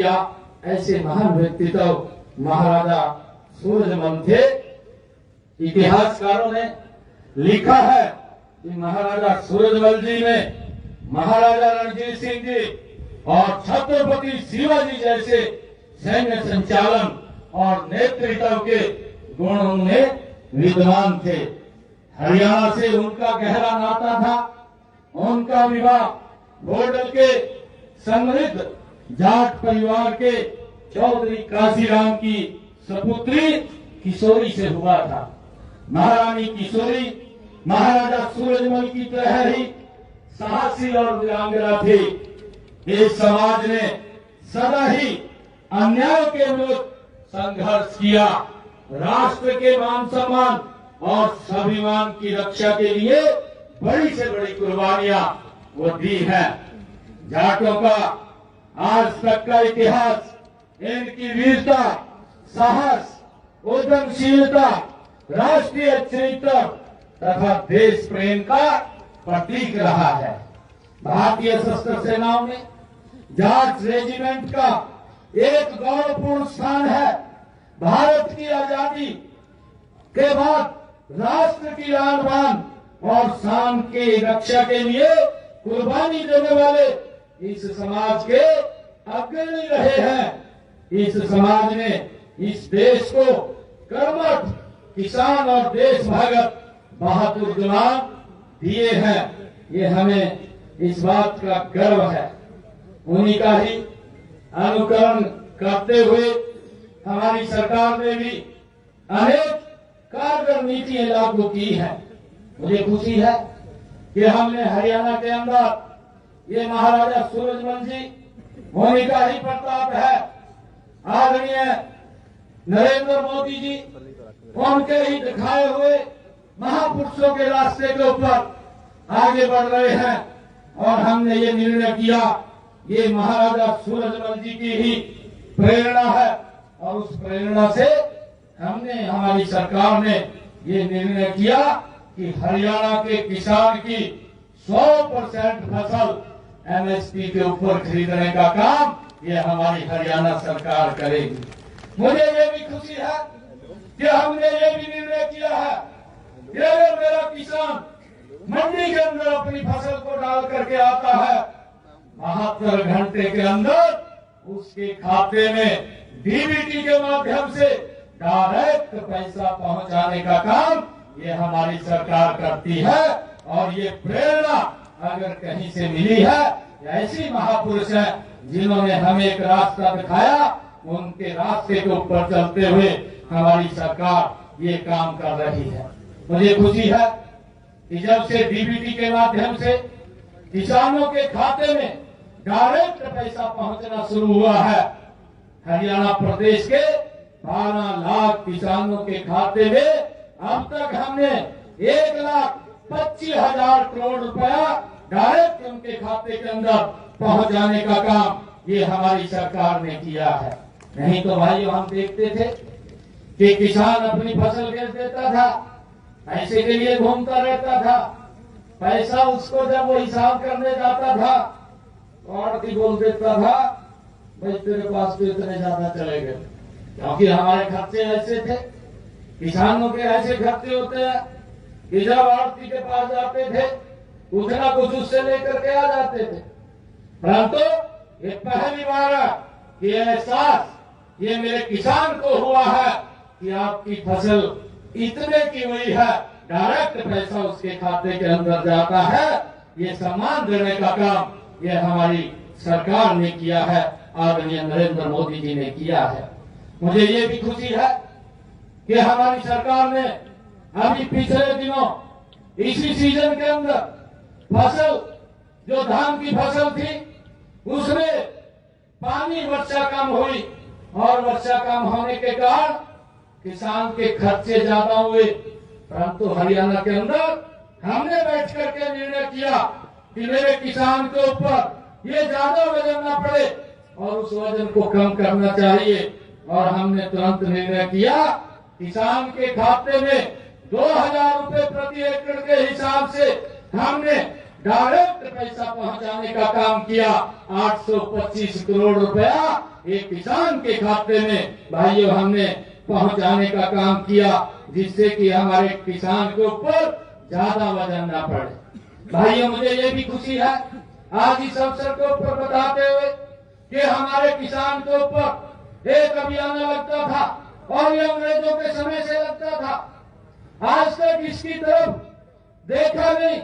क्या ऐसे महान व्यक्तित्व महाराजा सूरजमल थे। इतिहासकारों ने लिखा है कि महाराजा सूरजमल जी ने महाराजा रणजीत सिंह जी और छत्रपति शिवाजी जैसे सैन्य संचालन और नेतृत्व के गुणों में विद्वान थे। हरियाणा से उनका गहरा नाता था। उनका विवाह बोडल के समृद्ध जाट परिवार के चौधरी काशीराम की सपुत्री किशोरी से हुआ था। महारानी किशोरी महाराजा सूरजमल की तरह ही साहसी और वीरांगना थी। इस समाज ने सदा ही अन्याय के विरुद्ध संघर्ष किया। राष्ट्र के मान सम्मान और स्वाभिमान की रक्षा के लिए बड़ी से बड़ी कुर्बानियां वो दी है। जाटों का आज तक का इतिहास इनकी वीरता, साहस, उद्यमशीलता, राष्ट्रीय चरित्र तथा देश प्रेम का प्रतीक रहा है। भारतीय सशस्त्र सेनाओं में जाट रेजिमेंट का एक गौरवपूर्ण स्थान है। भारत की आजादी के बाद राष्ट्र की आन बान और शान की रक्षा के लिए कुर्बानी देने वाले इस समाज के अग्रणी रहे हैं। इस समाज ने इस देश को कर्मठ किसान और देशभक्त बहादुर जवान दिए हैं। ये हमें इस बात का गर्व है। उन्हीं का ही अनुकरण करते हुए हमारी सरकार ने भी अनेक कारगर नीतियां लागू की है। मुझे खुशी है कि हमने हरियाणा के अंदर ये महाराजा सूरजमल जी होने का ही प्रताप है। आदरणीय नरेंद्र मोदी जी उनके ही दिखाए हुए महापुरुषों के रास्ते के ऊपर आगे बढ़ रहे हैं और हमने ये निर्णय किया, ये महाराजा सूरजमल जी की ही प्रेरणा है और उस प्रेरणा से हमने, हमारी सरकार ने ये निर्णय किया कि हरियाणा के किसान की 100% फसल एमएसपी के ऊपर खरीदने का काम ये हमारी हरियाणा सरकार करेगी। मुझे ये भी खुशी है कि हमने ये भी निर्णय किया है कि अगर मेरा किसान मंडी के अंदर अपनी फसल को डाल करके आता है, 72 घंटे के अंदर उसके खाते में डीबीटी के माध्यम से डायरेक्ट पैसा पहुंचाने का काम ये हमारी सरकार करती है। और ये प्रेरणा अगर कहीं से मिली है, ऐसी महापुरुष है जिन्होंने हमें एक रास्ता दिखाया, उनके रास्ते के ऊपर चलते हुए हमारी सरकार ये काम कर रही है। मुझे खुशी है कि जब से डीबीटी के माध्यम से किसानों के खाते में डायरेक्ट पैसा पहुंचना शुरू हुआ है, हरियाणा प्रदेश के 12 लाख किसानों के खाते में अब तक हमने 1,25,000 करोड़ रुपया डायरेक्ट उनके खाते के अंदर पहुंचाने का काम ये हमारी सरकार ने किया है। नहीं तो भाइयों हम देखते थे कि किसान अपनी फसल बेच देता था, पैसे के लिए घूमता रहता था, पैसा उसको जब वो हिसाब करने जाता था तो आड़ती बोल देता था भाई तेरे पास तो इतने ज्यादा चले गए, क्योंकि हमारे खर्चे ऐसे थे, किसानों के ऐसे खर्चे होते हैं कि जब आड़ती के पास जाते थे उतना कुछ उससे लेकर के आ जाते थे। परंतु ये पहली बार ये एहसास ये मेरे किसान को हुआ है कि आपकी फसल इतने की हुई है, डायरेक्ट पैसा उसके खाते के अंदर जाता है। ये सम्मान देने का काम ये हमारी सरकार ने किया है, आदरणीय नरेंद्र मोदी जी ने किया है। मुझे ये भी खुशी है कि हमारी सरकार ने अभी पिछले दिनों इसी सीजन के अंदर फसल जो धान की फसल थी उसमें पानी वर्षा कम हुई और वर्षा कम होने के कारण किसान के खर्चे ज्यादा हुए। परंतु हरियाणा के अंदर हमने बैठ करके निर्णय किया कि मेरे किसान के ऊपर ये ज्यादा वजन न पड़े और उस वजन को कम करना चाहिए। और हमने तुरंत निर्णय किया, किसान के खाते में 2,000 रुपए प्रति एकड़ के हिसाब से हमने डायरेक्ट पैसा पहुंचाने का काम किया। 825 करोड़ रुपया एक किसान के खाते में भाइयों हमने पहुंचाने का काम किया, जिससे कि हमारे किसान के ऊपर ज्यादा वजन न पड़े। भाइयों मुझे ये भी खुशी है आज इस अवसर के ऊपर बताते हुए कि हमारे किसान के ऊपर एक अभियान लगता था और ये अंग्रेजों के समय से लगता था। आज तक इसकी तरफ देखा नहीं।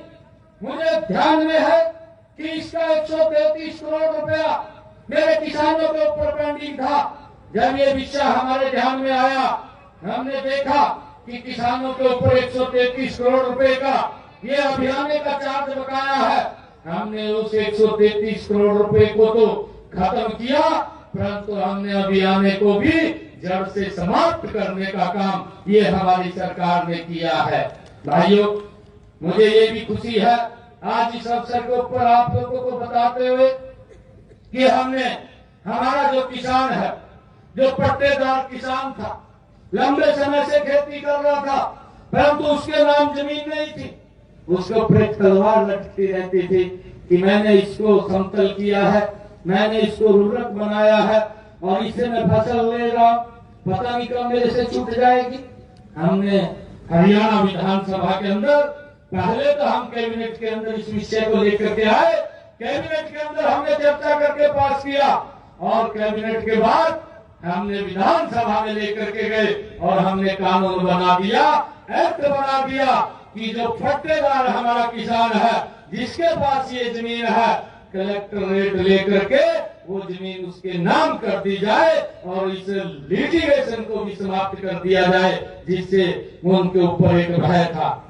मुझे ध्यान में है कि इसका 133 करोड़ रुपया मेरे किसानों के ऊपर पेंडिंग था। जब ये विषय हमारे ध्यान में आया, हमने देखा कि किसानों के ऊपर 133 करोड़ रुपए का ये अभियान का चार्ज बकाया है। हमने उस 133 करोड़ रुपए को तो खत्म किया, परंतु हमने अभियान को भी जड़ से समाप्त करने का काम ये हमारी सरकार ने किया है। भाइयों मुझे ये भी खुशी है आज इस अवसर के ऊपर आप लोगों को बताते हुए कि हमने हमारा जो किसान है, जो पट्टेदार किसान था, लंबे समय से खेती कर रहा था, परंतु उसके नाम जमीन नहीं थी, उसके ऊपर एक तलवार लटकती रहती थी कि मैंने इसको समतल किया है, मैंने इसको उर्वरक बनाया है और इससे मैं फसल ले रहा हूं, पता नहीं कब मेरे से छूट जाएगी। हमने हरियाणा विधानसभा के अंदर पहले तो हम कैबिनेट के अंदर इस विषय को लेकर के आए, कैबिनेट के अंदर हमने चर्चा करके पास किया और कैबिनेट के बाद हमने विधानसभा में लेकर के गए और हमने कानून बना दिया, एक्ट बना दिया कि जो पट्टेदार हमारा किसान है, जिसके पास ये जमीन है, कलेक्टर रेट लेकर के वो जमीन उसके नाम कर दी जाए और इस लिटिगेशन को भी समाप्त कर दिया जाए, जिससे उनके ऊपर एक भय था।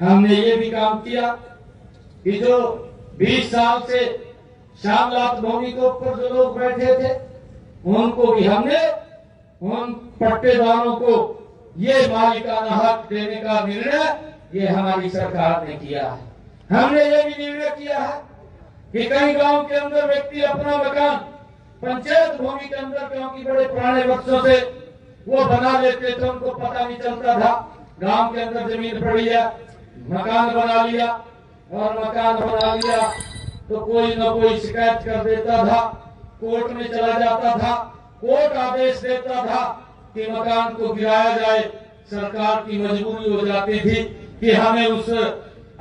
हमने ये भी काम किया कि जो 20 साल से श्यामलाल भूमि के ऊपर जो लोग बैठे थे, उनको भी हमने उन पट्टेदारों को ये मालिकाना हक देने का निर्णय ये हमारी सरकार ने किया है। हमने ये भी निर्णय किया है कि कई गांव के अंदर व्यक्ति अपना मकान पंचायत भूमि के अंदर, क्योंकि बड़े पुराने वर्षों से वो बना लेते थे, उनको पता नहीं चलता था गांव के अंदर जमीन पड़ी है, मकान बना लिया और मकान बना लिया तो कोई न कोई शिकायत कर देता था, कोर्ट में चला जाता था, कोर्ट आदेश देता था कि मकान को गिराया जाए। सरकार की मजबूरी हो जाती थी कि हमें उस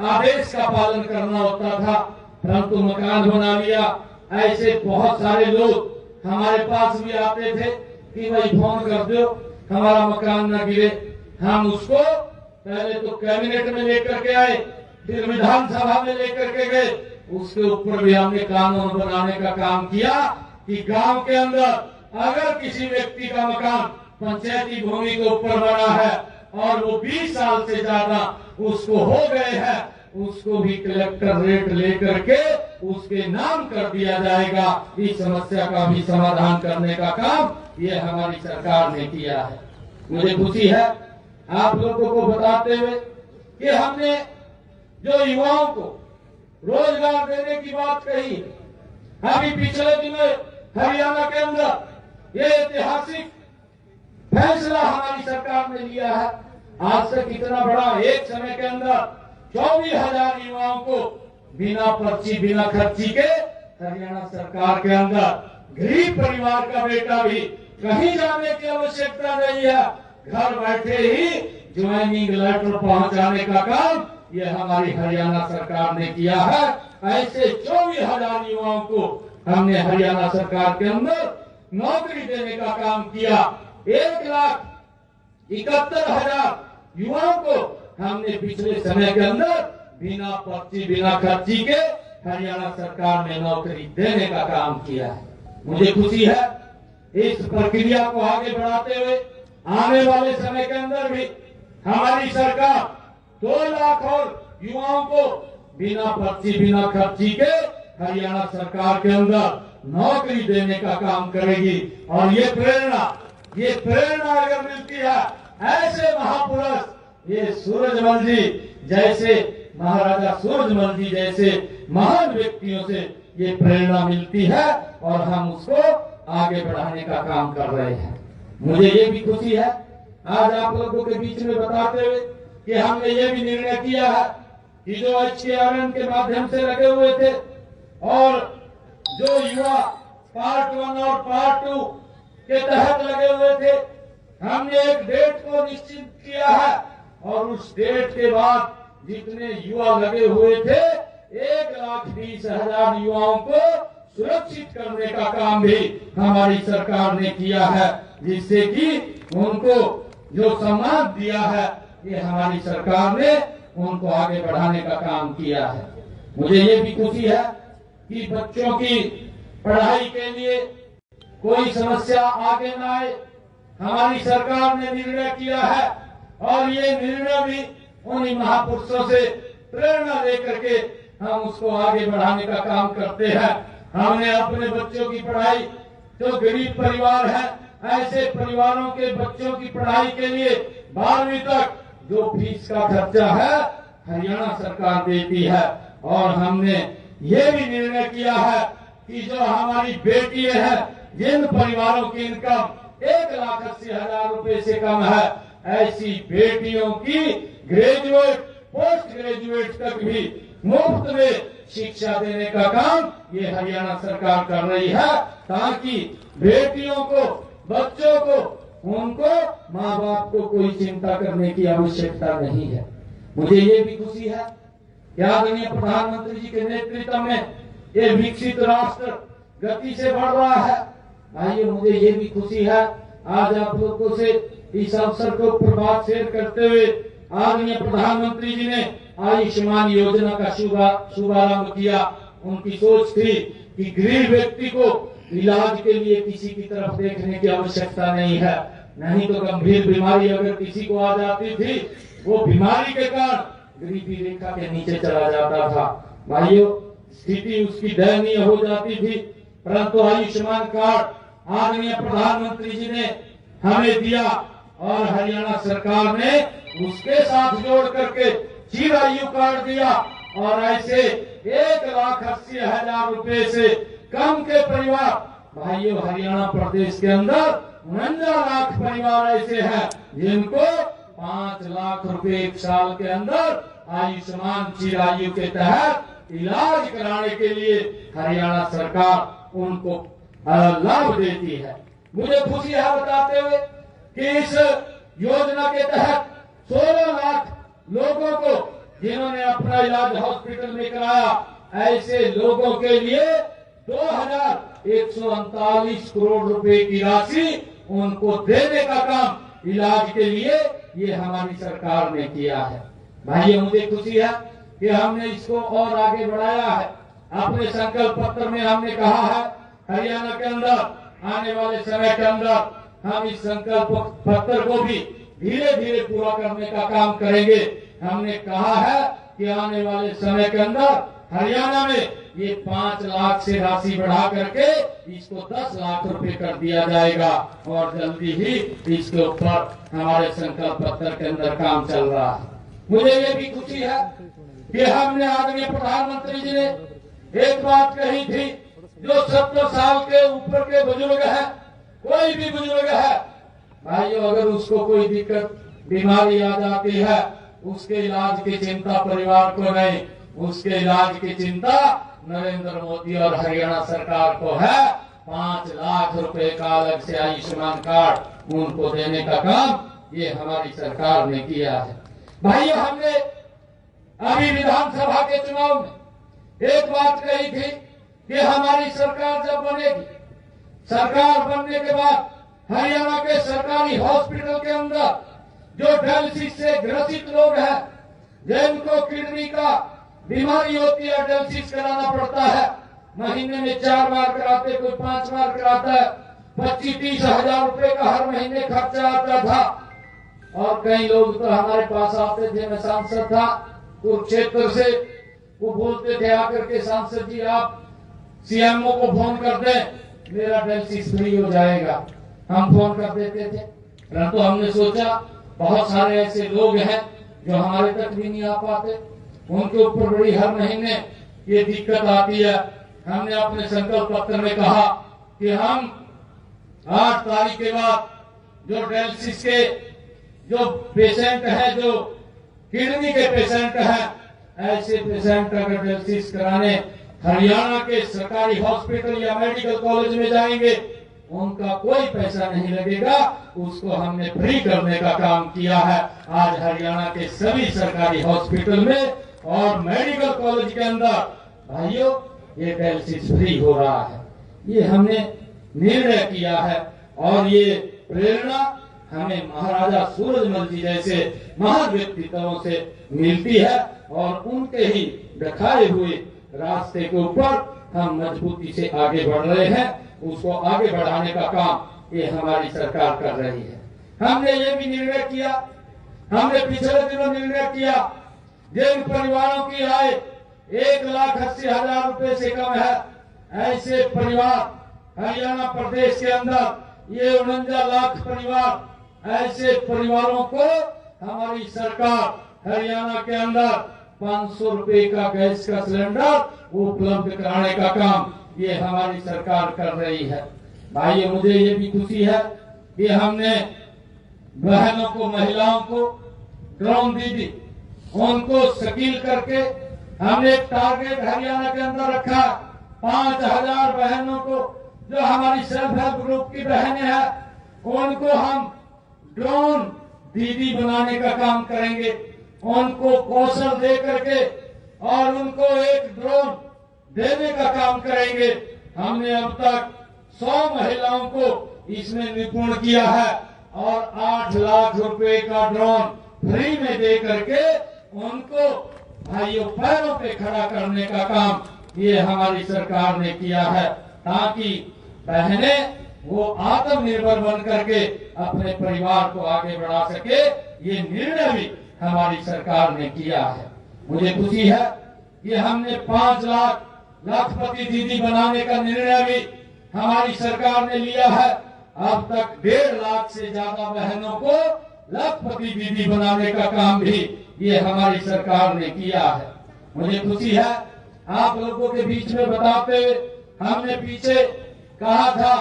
आदेश का पालन करना होता था, परंतु मकान बना लिया। ऐसे बहुत सारे लोग हमारे पास भी आते थे कि भाई फोन कर दो हमारा मकान न गिरे। हम उसको पहले तो कैबिनेट में लेकर के आए, फिर विधानसभा में लेकर के गए, उसके ऊपर भी हमने कानून बनाने का काम किया कि गांव के अंदर अगर किसी व्यक्ति का मकान पंचायती भूमि के ऊपर बना है और वो 20 साल से ज्यादा उसको हो गए हैं, उसको भी कलेक्टर रेट लेकर के उसके नाम कर दिया जाएगा। इस समस्या का भी समाधान करने का काम ये हमारी सरकार ने किया है। मुझे खुशी है आप लोगों को बताते हुए कि हमने जो युवाओं को रोजगार देने की बात कही है। अभी पिछले दिनों हरियाणा के अंदर ये ऐतिहासिक फैसला हमारी सरकार ने लिया है। आज तक इतना बड़ा एक समय के अंदर 24,000 युवाओं को बिना पर्ची बिना खर्ची के हरियाणा सरकार के अंदर गरीब परिवार का बेटा भी कहीं जाने की आवश्यकता नहीं है, घर बैठे ही ज्वाइनिंग लेटर पहुंचाने का काम ये हमारी हरियाणा सरकार ने किया है। ऐसे 24,000 युवाओं को हमने हरियाणा सरकार के अंदर नौकरी देने का काम किया। 1,71,000 युवाओं को हमने पिछले समय के अंदर बिना पर्ची बिना खर्ची के हरियाणा सरकार ने नौकरी देने का काम किया है। मुझे खुशी है इस प्रक्रिया को आगे बढ़ाते हुए आने वाले समय के अंदर भी हमारी सरकार 2 लाख और युवाओं को बिना पर्ची बिना खर्ची के हरियाणा सरकार के अंदर नौकरी देने का काम करेगी। और ये प्रेरणा अगर मिलती है ऐसे महापुरुष, ये सूरजमल जी जैसे, महाराजा सूरजमल जी जैसे महान व्यक्तियों से ये प्रेरणा मिलती है और हम उसको आगे बढ़ाने का काम कर रहे हैं। मुझे ये भी खुशी है आज आप लोगों के बीच में बताते हुए कि हमने ये भी निर्णय किया है कि जो HKRN के माध्यम से लगे हुए थे और जो युवा पार्ट 1 और पार्ट 2 के तहत लगे हुए थे। हमने एक डेट को निश्चित किया है और उस डेट के बाद जितने युवा लगे हुए थे 1,20,000 युवाओं को सुरक्षित करने का काम भी हमारी सरकार ने किया है, जिससे कि उनको जो सम्मान दिया है ये हमारी सरकार ने उनको आगे बढ़ाने का काम किया है। मुझे ये भी खुशी है कि बच्चों की पढ़ाई के लिए कोई समस्या आगे न आए। हमारी सरकार ने निर्णय किया है और ये निर्णय भी उन्हीं महापुरुषों से प्रेरणा लेकर के हम उसको आगे बढ़ाने का काम करते हैं। हमने अपने बच्चों की पढ़ाई, जो गरीब परिवार है, ऐसे परिवारों के बच्चों की पढ़ाई के लिए 12वीं तक जो फीस का खर्चा है हरियाणा सरकार देती है। और हमने ये भी निर्णय किया है कि जो हमारी बेटियां हैं, जिन परिवारों की इनकम 1,80,000 रुपए से कम है, ऐसी बेटियों की ग्रेजुएट, पोस्ट ग्रेजुएट तक भी मुफ्त में शिक्षा देने का काम ये हरियाणा सरकार कर रही है, ताकि बेटियों को, बच्चों को, उनको माँ बाप को कोई चिंता करने की आवश्यकता नहीं है। मुझे ये भी खुशी है कि आदरणीय प्रधानमंत्री जी के नेतृत्व में ये विकसित राष्ट्र गति से बढ़ रहा है। आइए, मुझे ये भी खुशी है आज आप लोगों से इस अवसर को ऊपर बात शेयर करते हुए आदरणीय प्रधानमंत्री जी ने आयुष्मान योजना का शुभारंभ किया। उनकी सोच थी कि गरीब व्यक्ति को इलाज के लिए किसी की तरफ देखने की आवश्यकता नहीं है, नहीं तो गंभीर बीमारी अगर किसी को आ जाती थी, वो बीमारी के कारण गरीबी रेखा के नीचे चला जाता था। भाइयों, स्थिति उसकी दयनीय हो जाती थी, परंतु आयुष्मान कार्ड आदरणीय प्रधानमंत्री जी ने हमें दिया और हरियाणा सरकार ने उसके साथ जोड़ करके चिरायु कार्ड दिया और ऐसे 1,80,000 रुपए से कम के परिवार, भाइयों, हरियाणा प्रदेश के अंदर 49 लाख परिवार ऐसे हैं जिनको 5 लाख रुपए एक साल के अंदर आयुष्मान चिरायु के तहत इलाज कराने के लिए हरियाणा सरकार उनको लाभ देती है। मुझे खुशी है बताते हुए कि इस योजना के तहत 16 लाख लोगों को, जिन्होंने अपना इलाज हॉस्पिटल में कराया, ऐसे लोगों के लिए 2,139 करोड़ रुपए की राशि उनको देने का काम इलाज के लिए ये हमारी सरकार ने किया है। भाइयों, मुझे खुशी है कि हमने इसको और आगे बढ़ाया है। अपने संकल्प पत्र में हमने कहा है हरियाणा के अंदर आने वाले समय के अंदर हम इस संकल्प पत्र को भी धीरे धीरे पूरा करने का काम करेंगे। हमने कहा है कि आने वाले समय के अंदर हरियाणा में ये 5 लाख से राशि बढ़ा करके इसको 10 लाख रुपए कर दिया जाएगा और जल्दी ही इसके ऊपर हमारे संकल्प पत्र के अंदर काम चल रहा है। मुझे ये भी खुशी है कि हमने आदरणीय प्रधानमंत्री जी ने एक बात कही थी, जो 70 साल के ऊपर के बुजुर्ग है, कोई भी बुजुर्ग है, भाइयों, अगर उसको कोई दिक्कत बीमारी आ जाती है, उसके इलाज की चिंता परिवार को नहीं, उसके इलाज की चिंता नरेंद्र मोदी और हरियाणा सरकार को है। 5 लाख रुपए का अलग से आयुष्मान कार्ड उनको देने का काम ये हमारी सरकार ने किया है। भाइयों, हमने अभी विधानसभा के चुनाव में एक बात कही थी कि हमारी सरकार जब बनेगी, सरकार बनने के बाद हरियाणा के सरकारी हॉस्पिटल के अंदर जो डायलिसिस से ग्रसित लोग हैं, जिनको किडनी का बीमारी होती है, डायलिसिस कराना पड़ता है, महीने में 4 बार कराते, कोई 5 बार कराता है, 25-30 हजार रुपए का हर महीने खर्चा आता था। और कई लोग तो हमारे पास आते थे, मैं सांसद था कुरुक्षेत्र से, वो बोलते थे आकर के, सांसद जी आप सीएमओ को फोन कर दें, मेरा डायलिसिस फ्री हो जाएगा। हम फोन कर देते थे, परंतु हमने सोचा बहुत सारे ऐसे लोग हैं जो हमारे तक भी नहीं आ पाते, उनके ऊपर बड़ी हर महीने ये दिक्कत आती है। हमने अपने संकल्प पत्र में कहा कि हम 8 तारीख के बाद जो डायलिसिस के जो पेशेंट है, जो किडनी के पेशेंट हैं, ऐसे पेशेंट अगर डायलिसिस कराने हरियाणा के सरकारी हॉस्पिटल या मेडिकल कॉलेज में जाएंगे, उनका कोई पैसा नहीं लगेगा, उसको हमने फ्री करने का काम किया है। आज हरियाणा के सभी सरकारी हॉस्पिटल में और मेडिकल कॉलेज के अंदर भाइयों ये डायलिसिस फ्री हो रहा है। ये हमने निर्णय किया है और ये प्रेरणा हमें महाराजा सूरजमल जी जैसे महान व्यक्तित्वों से मिलती है और उनके ही दिखाए हुए रास्ते के ऊपर हम मजबूती से आगे बढ़ रहे हैं। उसको आगे बढ़ाने का काम ये हमारी सरकार कर रही है। हमने ये भी निर्णय किया, हमने पिछले दिनों निर्णय किया, जिन परिवारों की आय 1,80,000 रुपए से कम है, ऐसे परिवार हरियाणा प्रदेश के अंदर ये 49 लाख परिवार, ऐसे परिवारों को हमारी सरकार हरियाणा के अंदर 500 रुपए का गैस का सिलेंडर उपलब्ध कराने का काम ये हमारी सरकार कर रही है। भाई मुझे ये भी खुशी है कि हमने बहनों को, महिलाओं को ड्रोन दीदी उनको स्किल करके हमने एक टारगेट हरियाणा के अंदर रखा। 5,000 बहनों को जो हमारी सेल्फ हेल्प ग्रुप की बहनें हैं उनको हम ड्रोन दीदी बनाने का काम करेंगे। उनको कौशल दे करके और उनको एक ड्रोन देने का काम करेंगे। हमने अब तक 100 महिलाओं को इसमें निपुण किया है और 8 लाख रुपए का ड्रोन फ्री में दे करके उनको भाइयों पैरों पे खड़ा करने का काम ये हमारी सरकार ने किया है, ताकि बहनें वो आत्मनिर्भर बन करके अपने परिवार को आगे बढ़ा सके। ये निर्णय भी हमारी सरकार ने किया है। मुझे खुशी है कि हमने 5 लाख लाखपति दीदी बनाने का निर्णय भी हमारी सरकार ने लिया है। अब तक 1.5 लाख से ज्यादा बहनों को लाखपति दीदी बनाने का काम भी ये हमारी सरकार ने किया है। मुझे खुशी है आप लोगों के बीच में बताते हुए हमने पीछे कहा था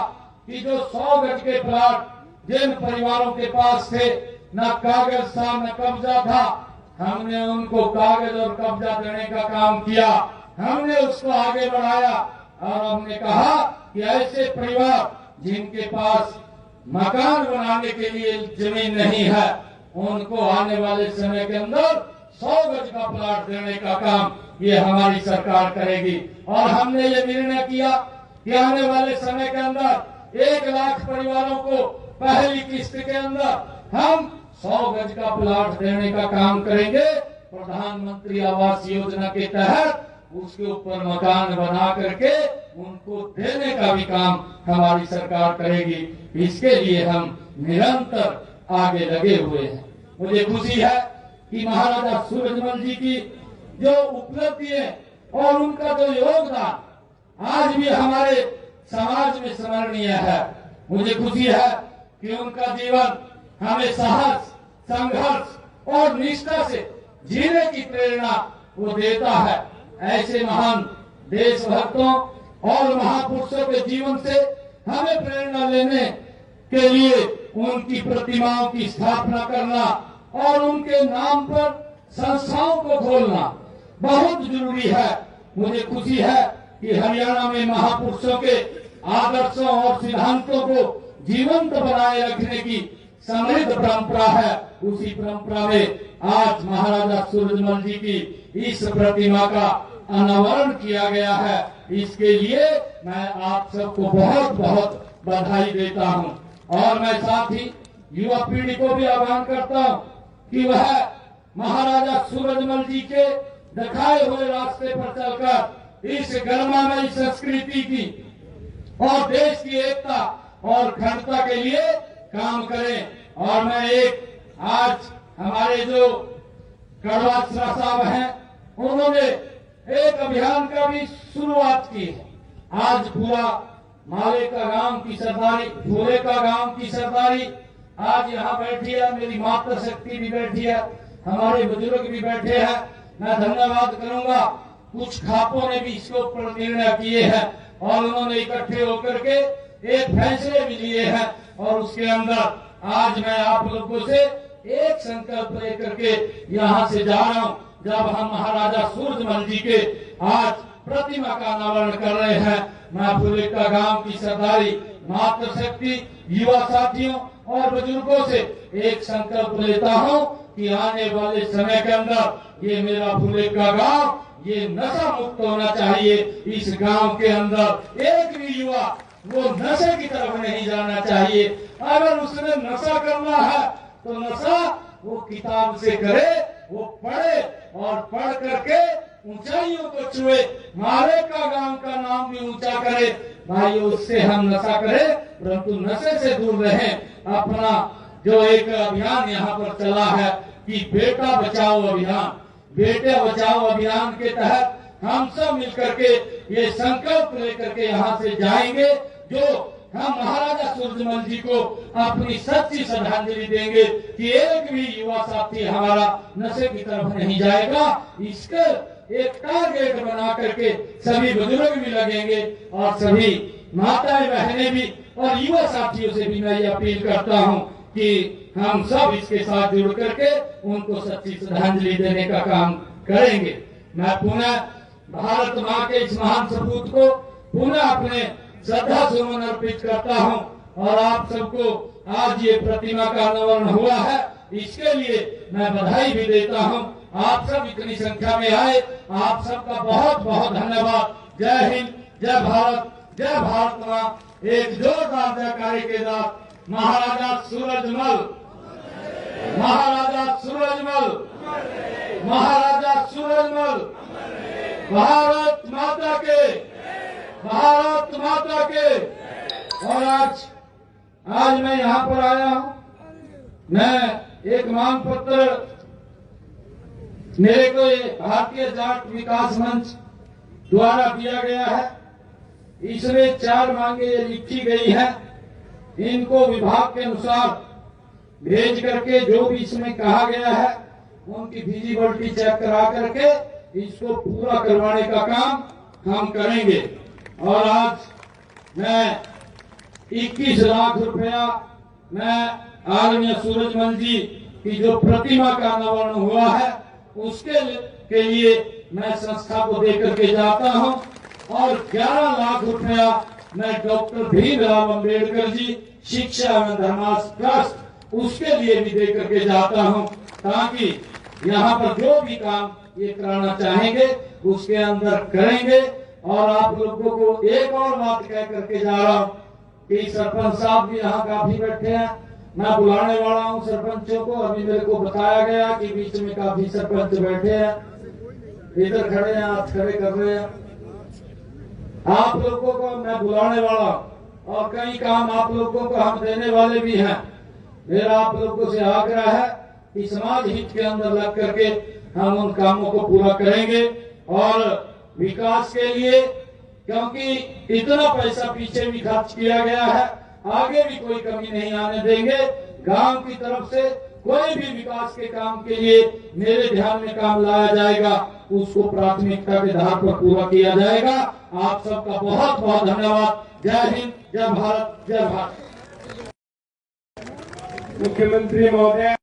कि जो 100 गज के प्लाट जिन परिवारों के पास थे, न कागज था न कब्जा था, हमने उनको कागज और कब्जा देने का काम किया। हमने उसको आगे बढ़ाया और हमने कहा कि ऐसे परिवार जिनके पास मकान बनाने के लिए जमीन नहीं है, उनको आने वाले समय के अंदर 100 गज का प्लाट देने का काम ये हमारी सरकार करेगी। और हमने ये निर्णय किया कि आने वाले समय के अंदर 1 लाख परिवारों को पहली किस्त के अंदर हम 100 गज का प्लाट देने का काम करेंगे। प्रधानमंत्री आवास योजना के तहत उसके ऊपर मकान बना करके उनको देने का भी काम हमारी सरकार करेगी। इसके लिए हम निरंतर आगे लगे हुए हैं। मुझे खुशी है कि महाराजा सूरजमल जी की जो उपलब्धि है और उनका जो योगदान आज भी हमारे समाज में स्मरणीय है। मुझे खुशी है कि उनका जीवन हमें साहस, संघर्ष और निष्ठा से जीने की प्रेरणा वो देता है। ऐसे महान देशभक्तों और महापुरुषों के जीवन से हमें प्रेरणा लेने के लिए उनकी प्रतिमाओं की स्थापना करना और उनके नाम पर संस्थाओं को खोलना बहुत जरूरी है। मुझे खुशी है कि हरियाणा में महापुरुषों के आदर्शों और सिद्धांतों को जीवंत बनाए रखने की समृद्ध परंपरा है। उसी परंपरा में आज महाराजा सूरजमल जी की इस प्रतिमा का अनावरण किया गया है। इसके लिए मैं आप सबको बहुत बहुत बधाई देता हूं और मैं साथ ही युवा पीढ़ी को भी आह्वान करता हूं कि वह महाराजा सूरजमल जी के दिखाए हुए रास्ते पर चलकर इस गरिमामयी संस्कृति की और देश की एकता और अखंडता के लिए काम करें। और मैं एक आज हमारे जो कड़वा साहब हैं उन्होंने एक अभियान का भी शुरुआत की है। आज पूरा माले का गांव की सरदारी, भूले का गांव की सरदारी आज यहाँ बैठी है। मेरी मातृ शक्ति भी बैठी है, हमारे बुजुर्ग भी बैठे हैं। मैं धन्यवाद करूंगा। कुछ खापों ने भी इसके ऊपर निर्णय किए हैं और उन्होंने इकट्ठे होकर के एक फैसले भी लिए हैं और उसके अंदर आज मैं आप लोगों से एक संकल्प लेकर के यहाँ से जा रहा हूँ। जब हम महाराजा सूरजमल जी के आज प्रतिमा का अनावरण कर रहे हैं। मैं फुलेका गांव की सरदारी मातृशक्ति युवा साथियों और बुजुर्गों से एक संकल्प लेता हूं कि आने वाले समय के अंदर ये मेरा फुलेका गांव ये नशा मुक्त होना चाहिए। इस गांव के अंदर एक भी युवा वो नशे की तरफ नहीं जाना चाहिए। अगर उसने नशा करना है तो नशा वो किताब से करे, वो पढ़े और पढ़ करके ऊंचाइयों को छुए, मारे का गांव का नाम भी ऊंचा करे। भाई उससे हम नशा करें परंतु नशे से दूर रहें। अपना जो एक अभियान यहाँ पर चला है कि बेटा बचाओ अभियान, बेटे बचाओ अभियान के तहत हम सब मिलकर के ये संकल्प लेकर के यहाँ से जाएंगे जो हम महाराजा सूरजमल जी को अपनी सच्ची श्रद्धांजलि देंगे कि एक भी युवा साथी हमारा नशे की तरफ नहीं जाएगा। इसका एक टारगेट बना करके सभी बुजुर्ग भी लगेंगे और सभी माताएं बहनें भी और युवा साथियों से भी मैं ये अपील करता हूँ कि हम सब इसके साथ जुड़ करके उनको सच्ची श्रद्धांजलि देने का काम करेंगे। मैं पुनः भारत माँ के इस महान सपूत को पुनः अपने श्रद्धा सुमन अर्पित करता हूं और आप सबको आज ये प्रतिमा का अनावरण हुआ है इसके लिए मैं बधाई भी देता हूं। आप सब इतनी संख्या में आए, आप सबका बहुत बहुत धन्यवाद। जय हिंद, जय भारत, जय भारत माँ। एक जोरदार जयकारे के साथ महाराजा सूरजमल, महाराजा सूरजमल, महाराजा सूरजमल, भारत माता के, भारत माता के। और आज मैं यहाँ पर आया हूँ, मैं एक मांग पत्र मेरे को भारतीय जाट विकास मंच द्वारा दिया गया है। इसमें 4 मांगे ये लिखी गई है, इनको विभाग के अनुसार भेज करके जो भी इसमें कहा गया है उनकी विजिबिलिटी चेक करा करके इसको पूरा करवाने का काम हम करेंगे। और आज मैं 21 लाख रुपया मैं आदरणीय सूरजमल जी की जो प्रतिमा का अनावरण हुआ है उसके लिए मैं संस्था को देकर के जाता हूं और 11 लाख रुपया मैं डॉक्टर भीमराव अंबेडकर जी शिक्षा एवं धर्मार्थ ट्रस्ट उसके लिए भी देकर के जाता हूं ताकि यहाँ पर जो भी काम ये कराना चाहेंगे उसके अंदर करेंगे। और आप लोगों को एक और बात कह करके जा रहा हूँ कि सरपंच साहब भी यहाँ काफी बैठे हैं, मैं बुलाने वाला हूँ सरपंचों को। अभी मेरे को बताया गया कि बीच में काफी सरपंच बैठे हैं, इधर खड़े हैं, हाथ खड़े कर रहे हैं। आप लोगों को मैं बुलाने वाला हूँ और कई काम आप लोगों को हम देने वाले भी हैं। मेरा आप लोगों से आग्रह है कि समाज हित के अंदर लग करके हम उन कामों को पूरा करेंगे और विकास के लिए, क्योंकि इतना पैसा पीछे भी खर्च किया गया है, आगे भी कोई कमी नहीं आने देंगे। गांव की तरफ से कोई भी विकास के काम के लिए मेरे ध्यान में काम लाया जाएगा, उसको प्राथमिकता के आधार पर पूरा किया जाएगा। आप सबका बहुत बहुत धन्यवाद। जय हिंद, जय भारत, जय भारत। मुख्यमंत्री महोदय।